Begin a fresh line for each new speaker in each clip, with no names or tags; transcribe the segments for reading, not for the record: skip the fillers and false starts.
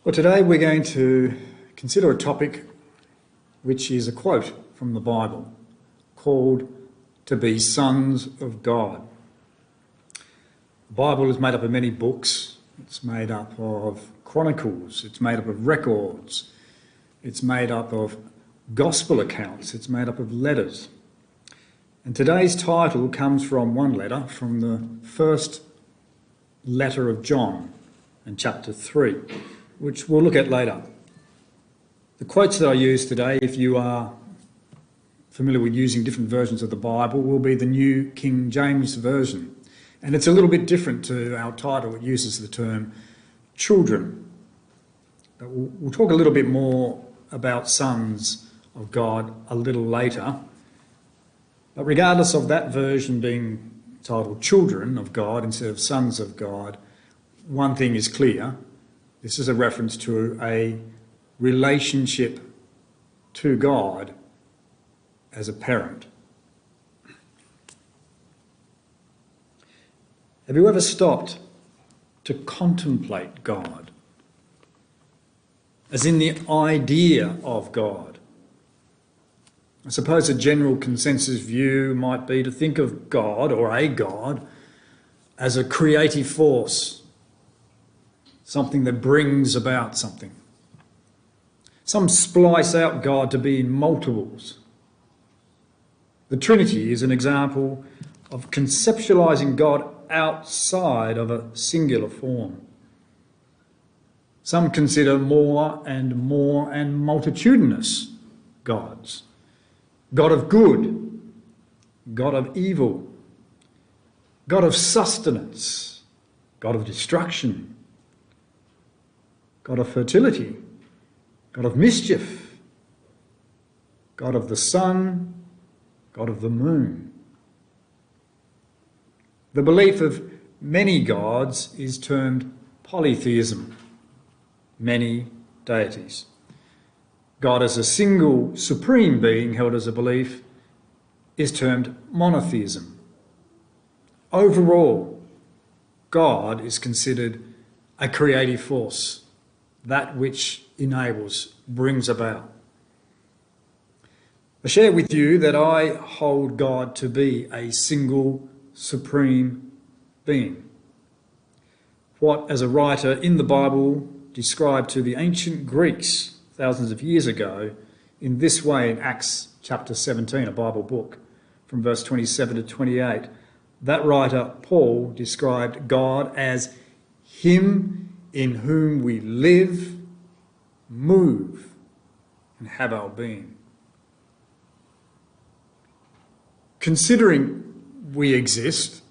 Well, today we're going to consider a topic which is a quote from the Bible called "to be sons of God." The Bible is made up of many books. It's made up of chronicles. It's made up of records. It's made up of gospel accounts. It's made up of letters. And today's title comes from one letter, from the first letter of John in chapter 3. Which we'll look at later. The quotes that I use today, if you are familiar with using different versions of the Bible, will be the New King James Version. And it's a little bit different to our title. It uses the term children. But we'll talk a little bit more about sons of God a little later. But regardless of that version being titled children of God instead of sons of God, one thing is clear. This is a reference to a relationship to God as a parent. Have you ever stopped to contemplate God? As in the idea of God? I suppose a general consensus view might be to think of God, or a God, as a creative force. Something that brings about something. Some splice out God to be in multiples. The Trinity is an example of conceptualising God outside of a singular form. Some consider more and multitudinous gods. God of good, God of evil, God of sustenance, God of destruction, God of fertility, God of mischief, God of the sun, God of the moon. The belief of many gods is termed polytheism, many deities. God as a single supreme being held as a belief is termed monotheism. Overall, God is considered a creative force, that which enables, brings about. I share with you that I hold God to be a single supreme being. What, as a writer in the Bible, described to the ancient Greeks thousands of years ago in this way in Acts chapter 17, a Bible book, from verse 27 to 28, that writer, Paul, described God as Him in whom we live, move, and have our being. Considering we exist,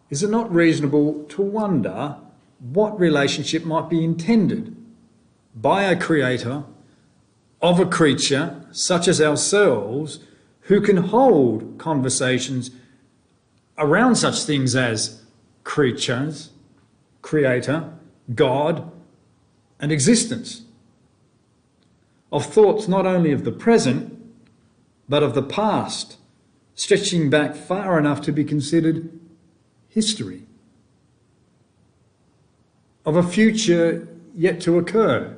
is it not reasonable to wonder what relationship might be intended by a creator of a creature such as ourselves, who can hold conversations around such things as creatures, creator, God, and existence, of thoughts not only of the present, but of the past, stretching back far enough to be considered history, of a future yet to occur,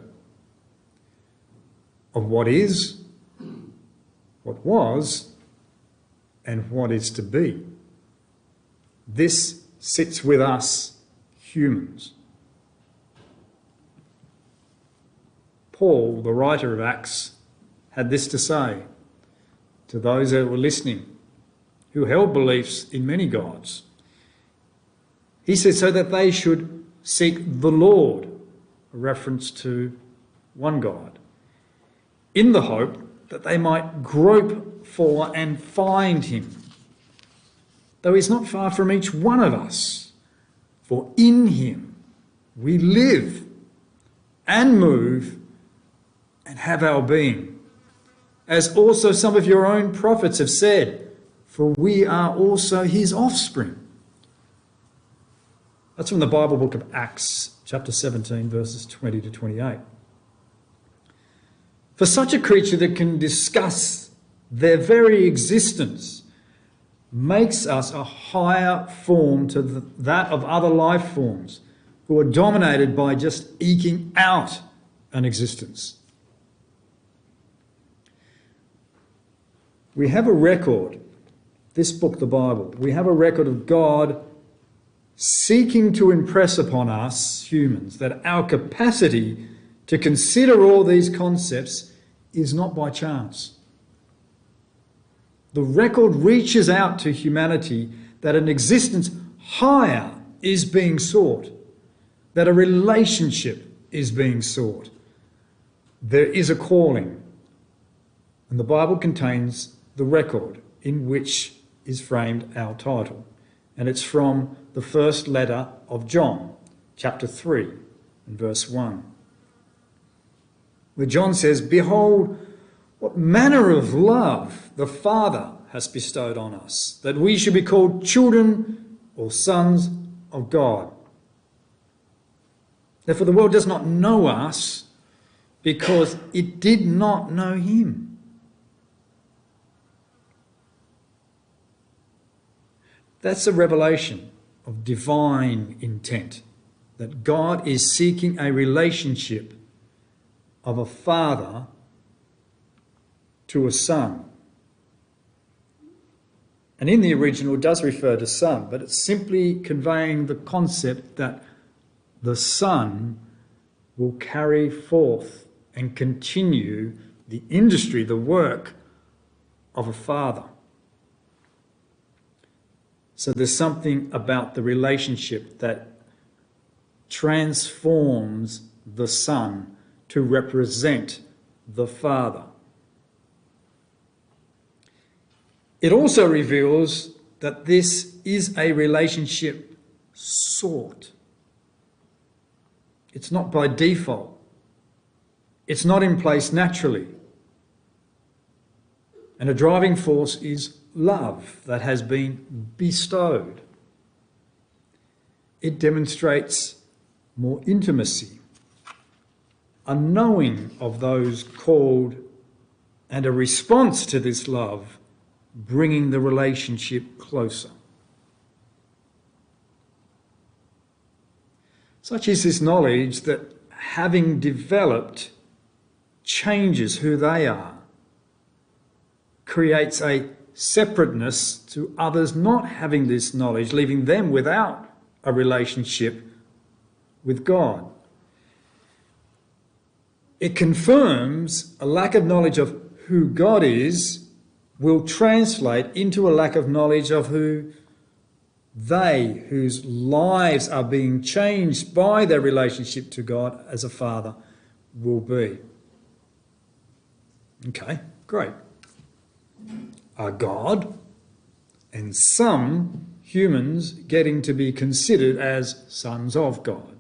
of what is, what was, and what is to be. This sits with us humans. Paul, the writer of Acts, had this to say to those that were listening, who held beliefs in many gods. He said so that they should seek the Lord, a reference to one God, in the hope that they might grope for and find him, though he's not far from each one of us. For in him we live and move and have our being, as also some of your own prophets have said, for we are also his offspring. That's from the Bible book of Acts, chapter 17, verses 20 to 28. For such a creature that can discuss their very existence makes us a higher form to that of other life forms, who are dominated by just eking out an existence. We have a record, this book, the Bible, we have a record of God seeking to impress upon us humans that our capacity to consider all these concepts is not by chance. The record reaches out to humanity that an existence higher is being sought, that a relationship is being sought. There is a calling, and the Bible contains the record in which is framed our title. And it's from the first letter of John, chapter 3, and verse 1. Where John says, "Behold, what manner of love the Father has bestowed on us, that we should be called children or sons of God. Therefore the world does not know us because it did not know him." That's a revelation of divine intent, that God is seeking a relationship of a father to a son. And in the original it does refer to son, but it's simply conveying the concept that the son will carry forth and continue the industry, the work of a father. So there's something about the relationship that transforms the son to represent the father. It also reveals that this is a relationship sought. It's not by default. It's not in place naturally. And a driving force is love that has been bestowed. It demonstrates more intimacy, a knowing of those called, and a response to this love, bringing the relationship closer. Such is this knowledge that, having developed, changes who they are, creates a separateness to others not having this knowledge, leaving them without a relationship with God. It confirms a lack of knowledge of who God is will translate into a lack of knowledge of who they, whose lives are being changed by their relationship to God as a father, will be. Okay, great. Are God and some humans getting to be considered as sons of God?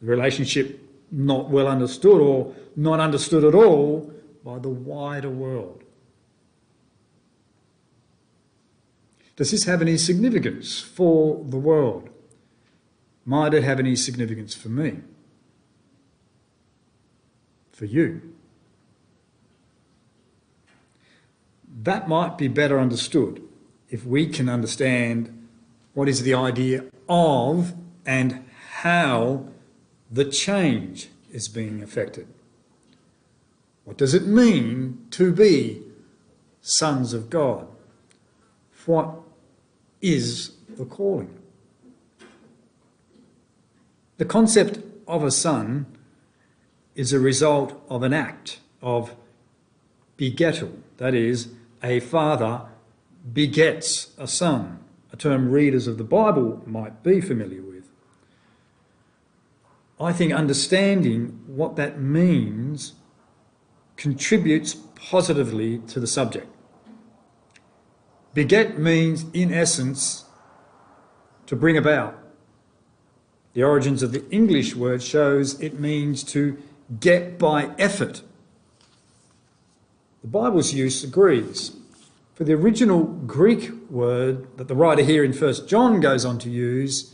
The relationship not well understood or not understood at all by the wider world. Does this have any significance for the world? Might it have any significance for me? For you? That might be better understood if we can understand what is the idea of and how the change is being effected. What does it mean to be sons of God? What is the calling? The concept of a son is a result of an act of begettal, that is, a father begets a son, a term readers of the Bible might be familiar with. I think understanding what that means contributes positively to the subject. Beget means, in essence, to bring about. The origins of the English word shows it means to get by effort. The Bible's use agrees. For the original Greek word that the writer here in 1 John goes on to use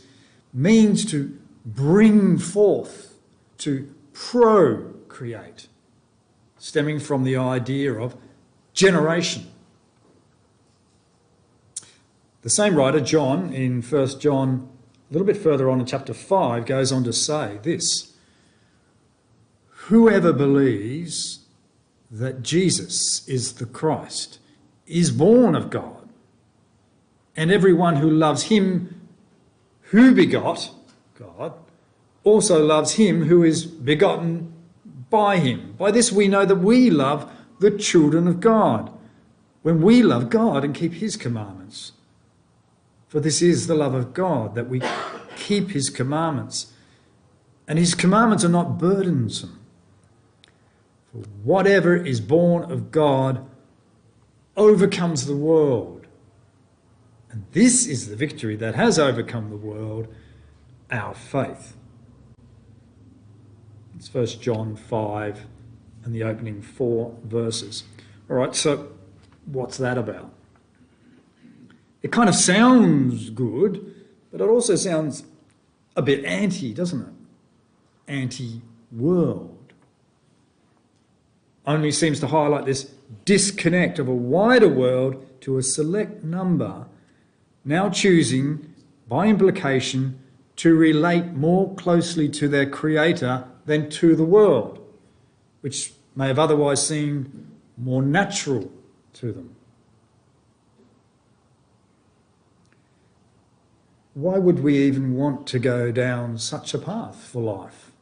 means to bring forth, to procreate, stemming from the idea of generation. The same writer, John, in 1 John A little bit further on in chapter 5 goes on to say this: whoever believes that Jesus is the Christ is born of God, and everyone who loves him who begot God also loves him who is begotten by him. By this we know that we love the children of God, when we love God and keep his commandments. For this is the love of God, that we keep his commandments. And his commandments are not burdensome. For whatever is born of God overcomes the world. And this is the victory that has overcome the world, our faith. It's 1 John 5 and the opening 4 verses. All right, so what's that about? It kind of sounds good, but it also sounds a bit anti, doesn't it? Anti-world. Only seems to highlight this disconnect of a wider world to a select number, now choosing, by implication, to relate more closely to their Creator than to the world, which may have otherwise seemed more natural to them. Why would we even want to go down such a path for life?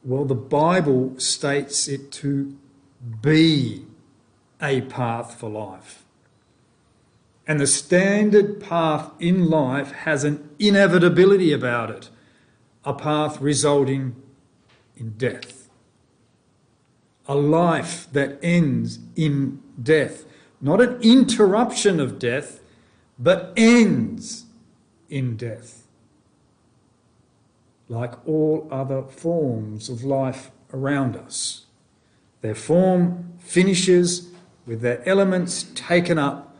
Well, the Bible states it to be a path for life. And the standard path in life has an inevitability about it, a path resulting in death. A life that ends in death. Not an interruption of death, but ends in death. Like all other forms of life around us. Their form finishes with their elements taken up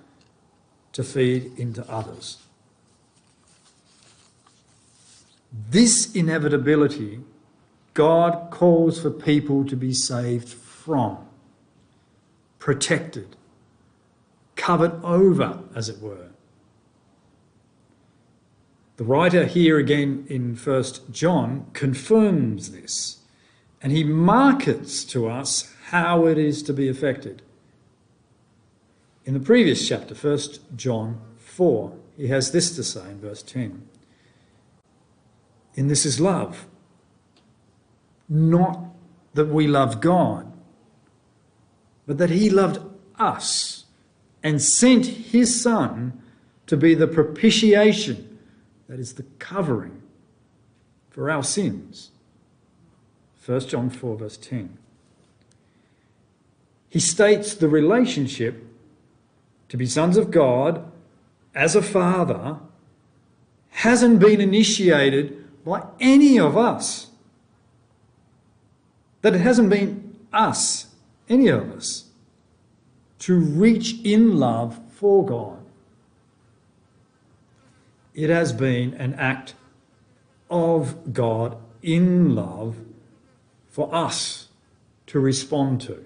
to feed into others. This inevitability God calls for people to be saved from, protected, covered over, as it were. The writer here again in 1 John confirms this, and he markets to us how it is to be effected. In the previous chapter, 1 John 4, he has this to say in verse 10. And this is love, not that we love God, but that he loved us and sent his Son to be the propitiation, that is the covering for our sins. 1 John 4 verse 10. He states the relationship to be sons of God as a father hasn't been initiated by any of us. That it hasn't been us, any of us, to reach in love for God. It has been an act of God in love for us to respond to.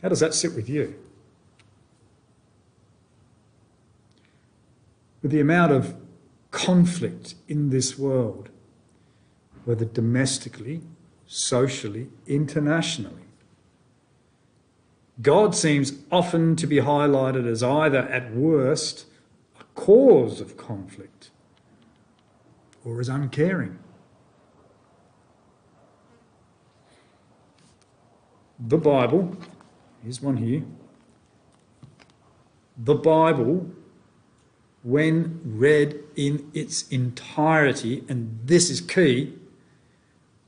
How does that sit with you? With the amount of conflict in this world, whether domestically, socially, internationally, God seems often to be highlighted as either, at worst, a cause of conflict or as uncaring. The Bible, here's one here. The Bible, when read in its entirety, and this is key,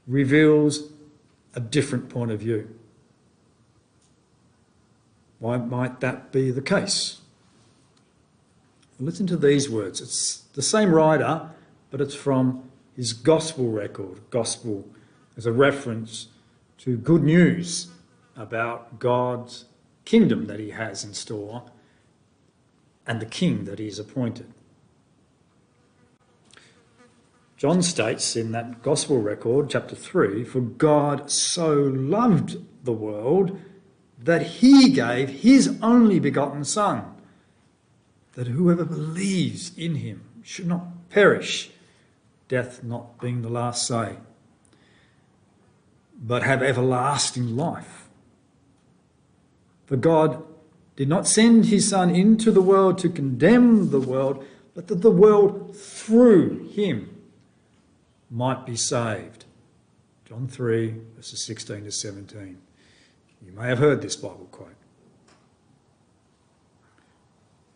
reveals a different point of view. Why might that be the case? Listen to these words. It's the same writer, but it's from his gospel record. Gospel as a reference to good news about God's kingdom that he has in store and the king that he's appointed. John states in that gospel record, chapter 3, "For God so loved the world that he gave his only begotten Son, that whoever believes in him should not perish, death not being the last say, but have everlasting life. For God did not send his Son into the world to condemn the world, but that the world through him might be saved. John 3, verses 16 to 17. You may have heard this Bible quote.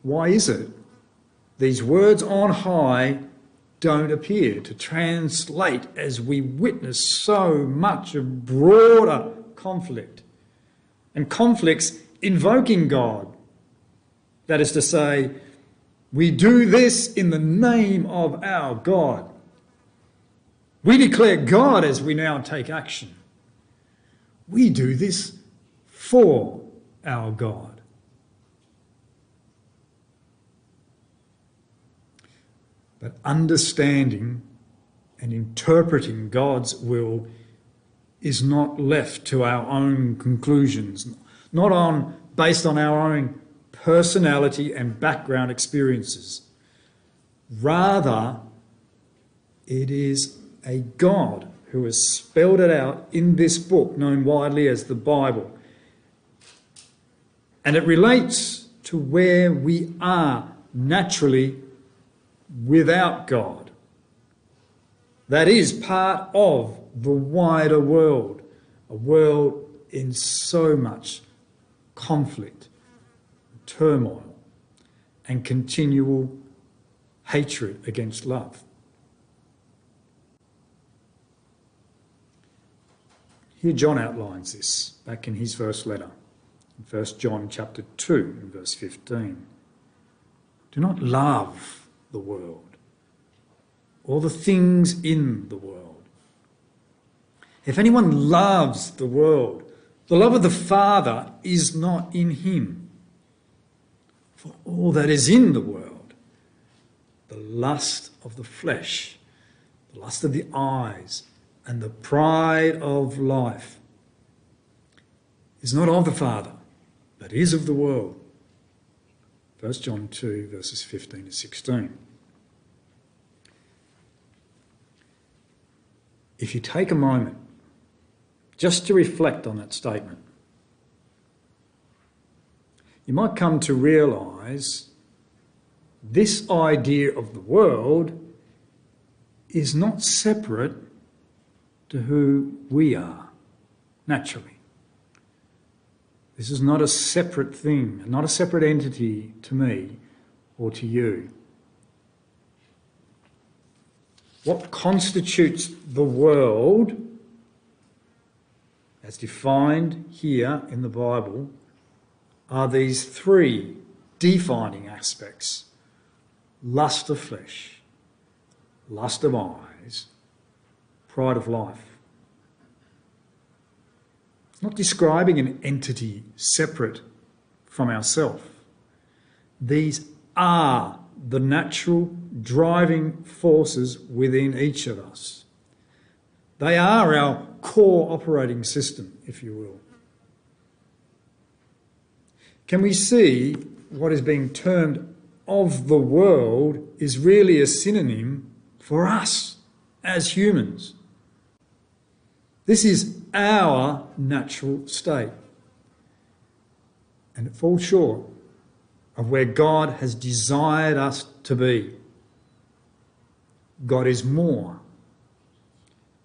Why is it these words on high don't appear to translate as we witness so much of broader conflict and conflicts invoking God? That is to say, we do this in the name of our God. We declare God as we now take action. We do this for our God. But understanding and interpreting God's will is not left to our own conclusions, not based on our own personality and background experiences. Rather, it is a God who has spelled it out in this book known widely as the Bible. And it relates to where we are naturally without God. That is part of the wider world, a world in so much conflict, turmoil, and continual hatred against love. Here John outlines this back in his first letter, in 1 John chapter 2 and verse 15. Do not love the world or the things in the world. If anyone loves the world, the love of the Father is not in him. For all that is in the world, the lust of the flesh, the lust of the eyes, and the pride of life is not of the Father, but is of the world. 1 John 2, verses 15 to 16. If you take a moment just to reflect on that statement, you might come to realise this idea of the world is not separate to who we are naturally. This is not a separate thing, not a separate entity to me or to you. What constitutes the world, as defined here in the Bible, are these three defining aspects: lust of flesh, lust of eyes, pride of life. It's not describing an entity separate from ourselves. These are the natural driving forces within each of us. They are our core operating system, if you will. Can we see what is being termed of the world is really a synonym for us as humans? This is our natural state, and it falls short of where God has desired us to be. God is more.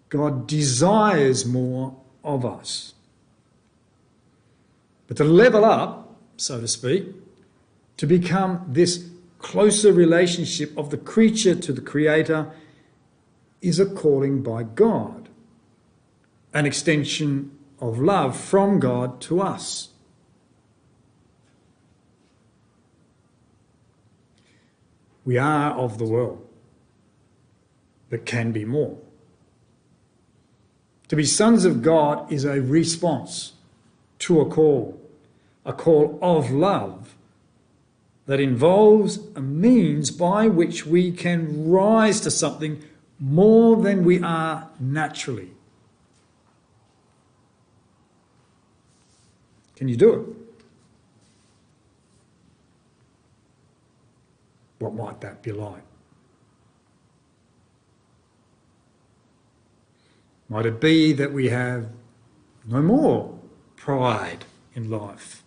God desires more of us. But to level up, so to speak, to become this closer relationship of the creature to the Creator is a calling by God, an extension of love from God to us. We are of the world, but can be more. To be sons of God is a response to a call of love that involves a means by which we can rise to something more than we are naturally. Can you do it? What might that be like? Might it be that we have no more pride in life?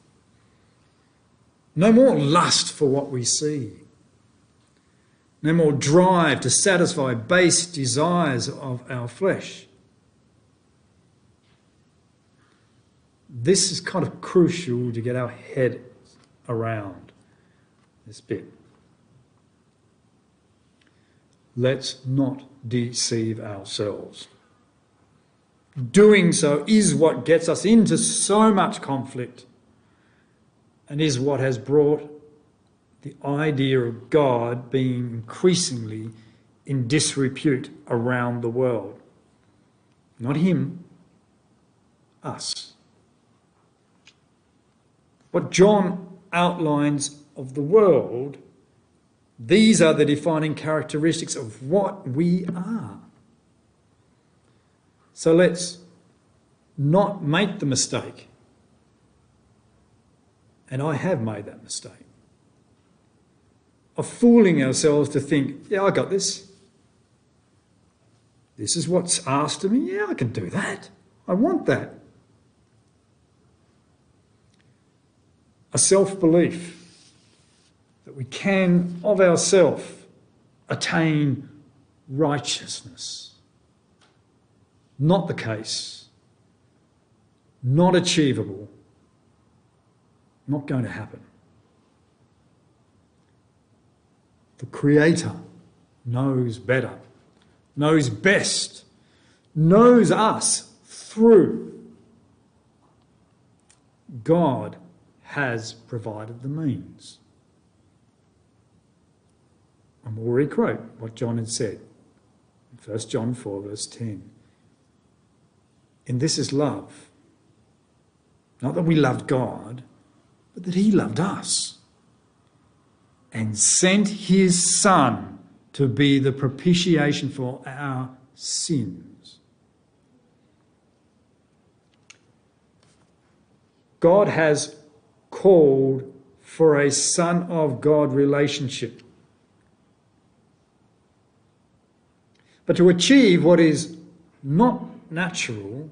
No more lust for what we see? No more drive to satisfy base desires of our flesh? This is kind of crucial to get our head around this bit. Let's not deceive ourselves. Doing so is what gets us into so much conflict and is what has brought the idea of God being increasingly in disrepute around the world. Not him, us. What John outlines of the world, these are the defining characteristics of what we are. So let's not make the mistake, and I have made that mistake, of fooling ourselves to think, yeah, I got this. This is what's asked of me. Yeah, I can do that. I want that. A self-belief that we can, of ourselves, attain righteousness. Not the case. Not achievable. Not going to happen. The Creator knows better, knows best, knows us through. God has provided the means. And we'll requote what John had said in 1 John 4 verse 10. And this is love. Not that we loved God, but that he loved us and sent his Son to be the propitiation for our sins. God has called for a Son of God relationship. But to achieve what is not natural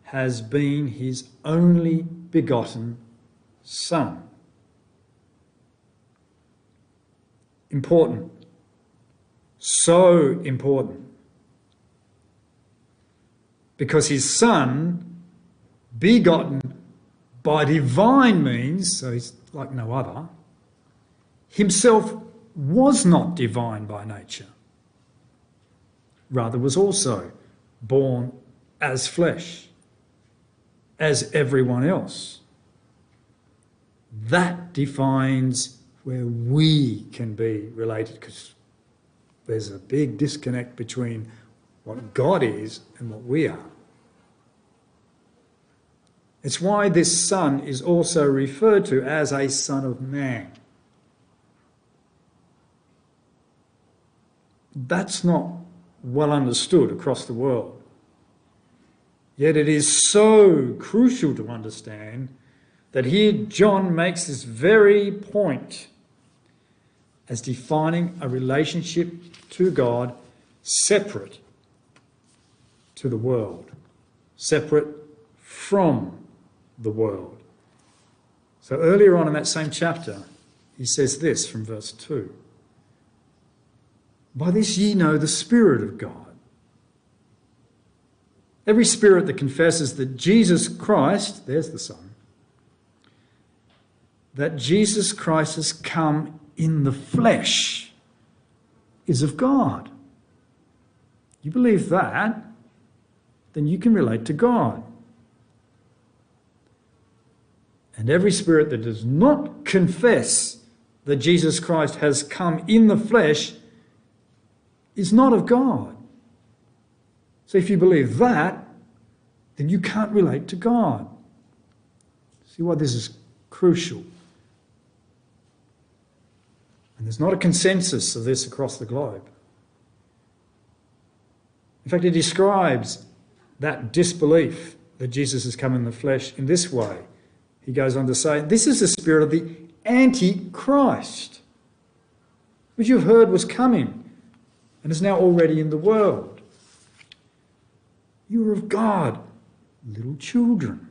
has been his only begotten Son. Important. So important. Because his Son, begotten by divine means, so he's like no other, himself was not divine by nature. Rather was also born as flesh, as everyone else. That defines where we can be related, because there's a big disconnect between what God is and what we are. It's why this Son is also referred to as a Son of Man. That's not well understood across the world. Yet it is so crucial to understand that here John makes this very point as defining a relationship to God separate to the world, separate from the world. So earlier on in that same chapter, he says this from verse 2. By this ye know the Spirit of God. Every spirit that confesses that Jesus Christ, there's the Son, that Jesus Christ has come in the flesh is of God. You believe that, then you can relate to God. And every spirit that does not confess that Jesus Christ has come in the flesh is not of God. So if you believe that, then you can't relate to God. See why this is crucial. And there's not a consensus of this across the globe. In fact, it describes that disbelief that Jesus has come in the flesh in this way. He goes on to say, this is the spirit of the Antichrist, which you've heard was coming and is now already in the world. You are of God, little children,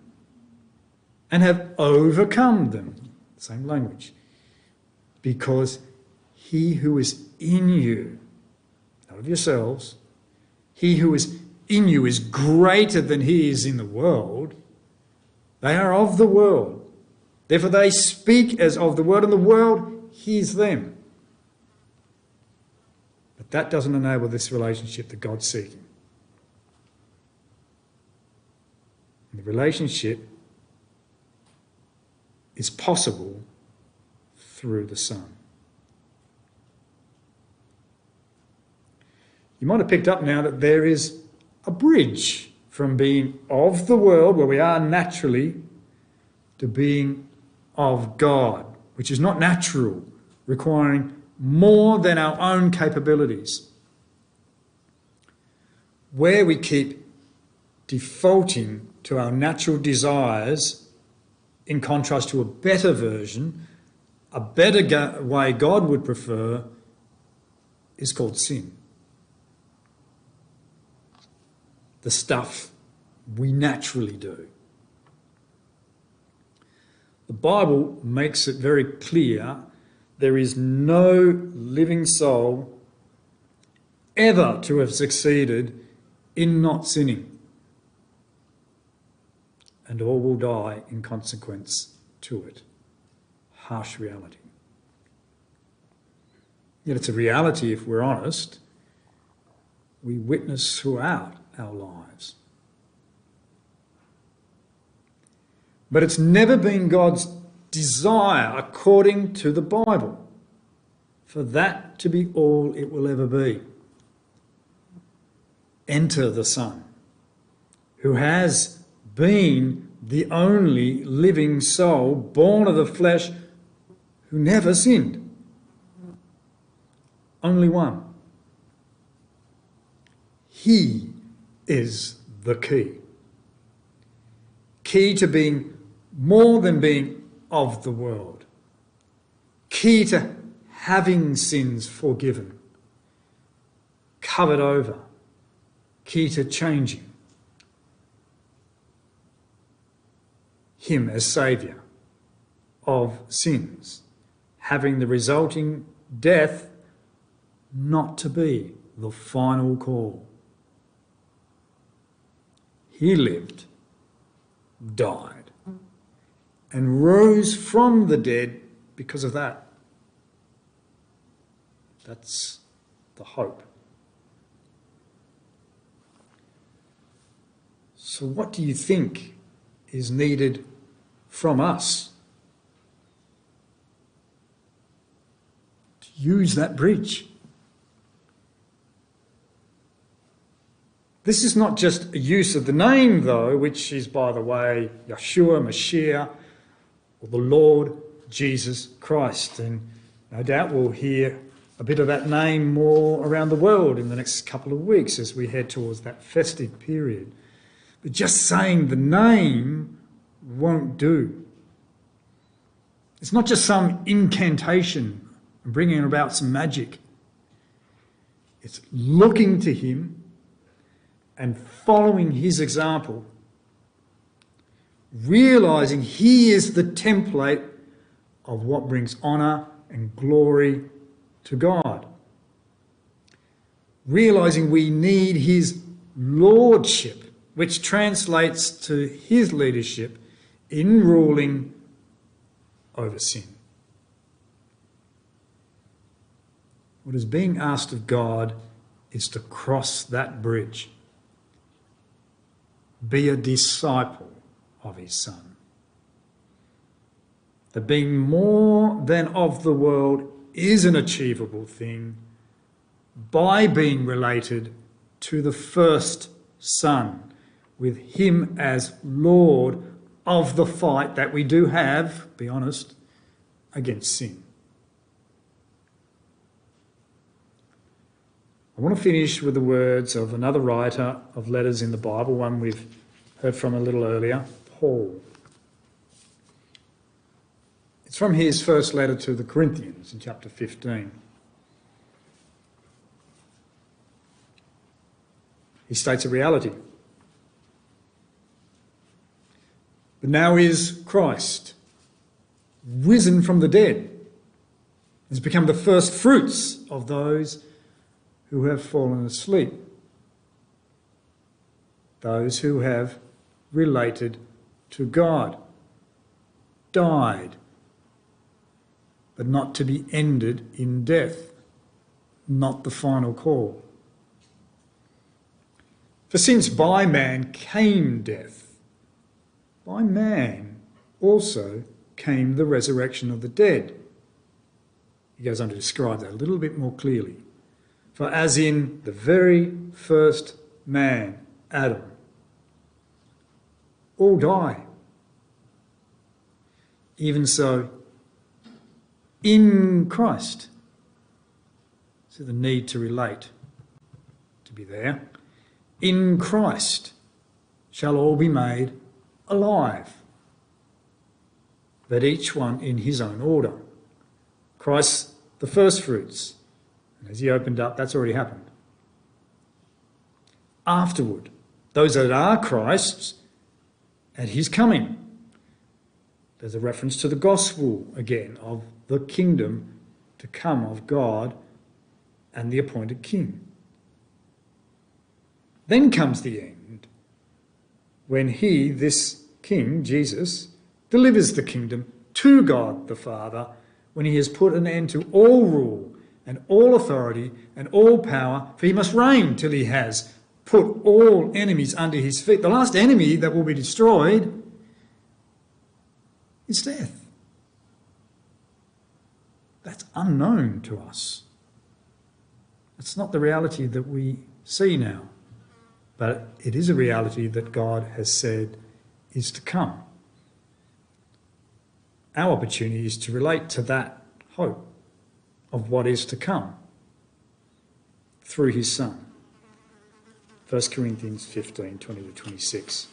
and have overcome them. Same language. Because he who is in you, not of yourselves, he who is in you is greater than he is in the world. They are of the world. Therefore they speak as of the world, and the world hears them. But that doesn't enable this relationship that God's seeking. And the relationship is possible through the Son. You might have picked up now that there is a bridge from being of the world, where we are naturally, to being of God, which is not natural, requiring more than our own capabilities. Where we keep defaulting to our natural desires in contrast to a better version, a better way God would prefer, is called sin. The stuff we naturally do. The Bible makes it very clear there is no living soul ever to have succeeded in not sinning, and all will die in consequence to it. Harsh reality. Yet it's a reality, if we're honest, we witness throughout our lives. But it's never been God's desire, according to the Bible, for that to be all it will ever be. Enter the Son, who has been the only living soul born of the flesh who never sinned. Only one. He is the key. Key to being more than being of the world. Key to having sins forgiven, covered over. Key to changing. Him as Saviour of sins, having the resulting death not to be the final call. He lived, died, and rose from the dead because of that. That's the hope. So what do you think is needed from us to use that bridge? This is not just a use of the name, though, which is, by the way, Yeshua, Mashiach, or the Lord Jesus Christ. And no doubt we'll hear a bit of that name more around the world in the next couple of weeks as we head towards that festive period. But just saying the name won't do. It's not just some incantation and bringing about some magic. It's looking to him and following his example, realising he is the template of what brings honour and glory to God. Realising we need his lordship, which translates to his leadership in ruling over sin. What is being asked of God is to cross that bridge. Be a disciple of his Son. That being more than of the world is an achievable thing by being related to the first Son, with him as Lord of the fight that we do have, be honest, against sin. I want to finish with the words of another writer of letters in the Bible, one we've heard from a little earlier, Paul. It's from his first letter to the Corinthians in chapter 15. He states a reality. But now is Christ, risen from the dead, has become the first fruits of those who have fallen asleep, those who have related to God, died, but not to be ended in death, not the final call. For since by man came death, by man also came the resurrection of the dead. He goes on to describe that a little bit more clearly. For as in the very first man, Adam, all die, even so in Christ. So the need to relate, to be there. In Christ shall all be made alive, but each one in his own order. Christ the first fruits. And as he opened up, that's already happened. Afterward, those that are Christ's at his coming. There's a reference to the gospel again of the kingdom to come of God and the appointed king. Then comes the end, when he, this king, Jesus, delivers the kingdom to God the Father, when he has put an end to all rule and all authority and all power, for he must reign till he has put all enemies under his feet. The last enemy that will be destroyed is death. That's unknown to us. It's not the reality that we see now, but it is a reality that God has said is to come. Our opportunity is to relate to that hope of what is to come through his Son. 1 Corinthians 15, 20 to 26.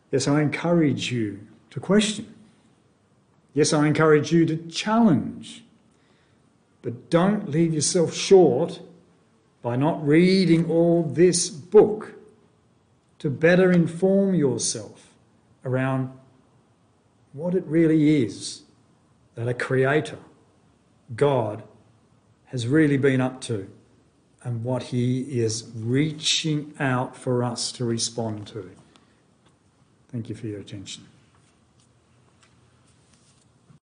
Yes, I encourage you to question. Yes, I encourage you to challenge. But don't leave yourself short by not reading all this book to better inform yourself around what it really is that a creator, God, has really been up to and what he is reaching out for us to respond to. Thank you for your attention.